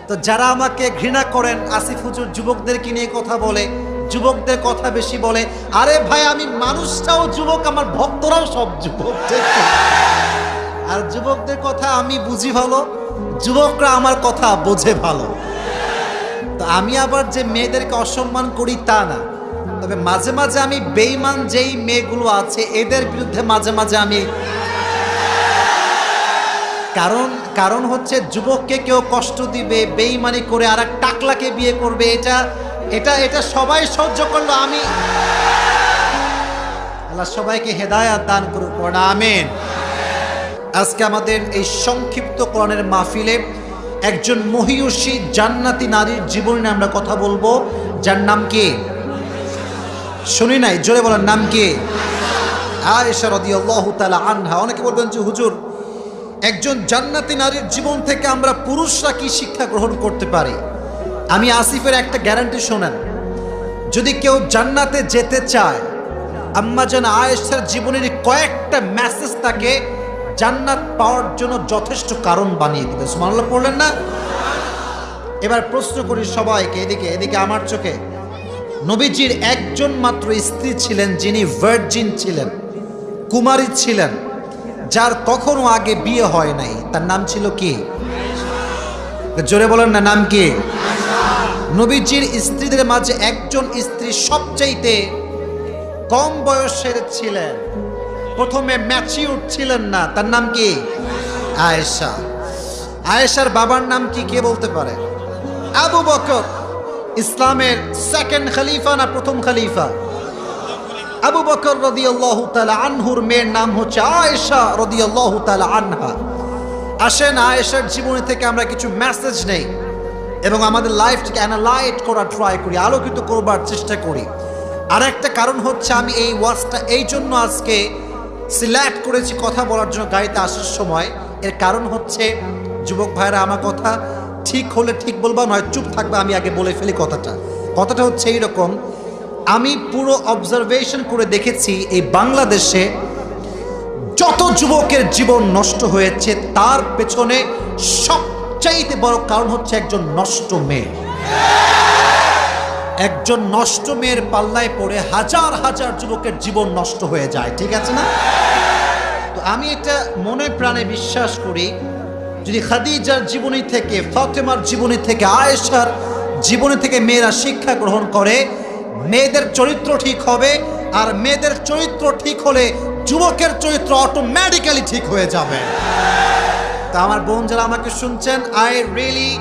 তো যারা আমাকে ঘৃণা করেন, আসিফ হুজুর যুবকদেরকে নিয়ে কথা বলে, যুবকদের কথা বেশি বলে, আরে ভাই আমি মানুষটাও যুবক, আমার ভক্তরাও সব যুবক, ঠিক তো? আর যুবকদের কথা আমি বুঝি ভালো, যুবকরা আমার কথা বোঝে ভালো। তো আমি আবার যে মেয়েদেরকে অসম্মান করি তা না, তবে মাঝে মাঝে আমি বেঈমান যেই মেয়েগুলো আছে এদের বিরুদ্ধে মাঝে মাঝে আমি, কারণ হচ্ছে যুবককে কেউ কষ্ট দিবে, বেঈমানি করে আর এক টাকলাকে বিয়ে করবে, এটা এটা এটা সবাই সহ্য করলো। আমি আল্লাহ সবাইকে হেদায়াত দান করুক, পড়া আমিন। আজকে আমাদের এই সংক্ষিপ্ত কোরআনের মাহফিলে একজন মহিয়সী জান্নাতি নারীর জীবন নিয়ে আমরা কথা বলবো, যার নাম কি? শুনি নাই, জোরে বলার নাম কি? আয়েশা রাদিয়াল্লাহু তাআলা আনহা। অনেকে বলবেন যে হুজুর, একজন জান্নাতি নারীর জীবন থেকে আমরা পুরুষরা কি শিক্ষা গ্রহণ করতে পারি? আমি আসিফের একটা গ্যারান্টি শোনেন, যদি কেউ জান্নাতে যেতে চায়, আম্মা জান আয়েশার জীবনের কয়েকটা মেসেজ তাকে জান্নাত পাওয়ার জন্য যথেষ্ট কারণ বানিয়ে দিবে। সুবহানাল্লাহ পড়লেন না? এবার প্রশ্ন করি সবাইকে, এদিকে আমার চোখে। নবীজির একজন মাত্র স্ত্রী ছিলেন যিনি ভার্জিন ছিলেন, কুমারী ছিলেন, যার কখনো আগে বিয়ে হয় নাই, তার নাম ছিল কি? জোরে বলেন না, নাম কি? নবীজির স্ত্রীদের মাঝে একজন স্ত্রী সবচাইতে কম বয়সের ছিলেন, প্রথমে ম্যাচিউর ছিলেন না, তার নাম কি? আয়েশা। আয়েশার বাবার নাম কি, কে বলতে পারে? আবু বকর। ইসলামের সেকেন্ড খলিফা না প্রথম খলিফা? আবু বকর রাদিয়াল্লাহু তাআলা আনহুর মেয়ের নাম হচ্ছে আয়েশা রাদিয়াল্লাহু তাআলা আনহা। আসেন আয়েশার জীবনী থেকে আমরা কিছু মেসেজ নেই এবং আমাদের লাইফটাকে অ্যানালাইজ করার ট্রাই করি, আলোকিত করবার চেষ্টা করি। আর একটা কারণ হচ্ছে আমি এই ওয়াজটা এই জন্য আজকে সিলেক্ট করেছি কথা বলার জন্য গাড়িতে আসার সময়। এর কারণ হচ্ছে যুবক ভাইরা আমার কথা ঠিক হলে ঠিক বলবা, নয় চুপ থাকবে, আমি আগে বলে ফেলি কথাটা হচ্ছে এইরকম। আমি পুরো অবজারভেশন করে দেখেছি এই বাংলাদেশে যত যুবকের জীবন নষ্ট হয়েছে তার পেছনে সবচাইতে বড় কারণ হচ্ছে একজন নষ্ট মেয়ে। একজন নষ্ট মেয়ের পাল্লায় পড়ে হাজার হাজার যুবকের জীবন নষ্ট হয়ে যায়, ঠিক আছে না? তো আমি এটা মনে প্রাণে বিশ্বাস করি, যদি খাদিজার জীবনী থেকে, ফাতেমার জীবনী থেকে, আয়েশার জীবনী থেকে মেয়েরা শিক্ষা গ্রহণ করে, মেয়েদের চরিত্র ঠিক হবে। আর মেয়েদের চরিত্র ঠিক হলে যুবকের চরিত্র অটোমেটিক্যালি ঠিক হয়ে যাবে। তা আমার বোন যারা আমাকে শুনছেন, আই রিয়েলি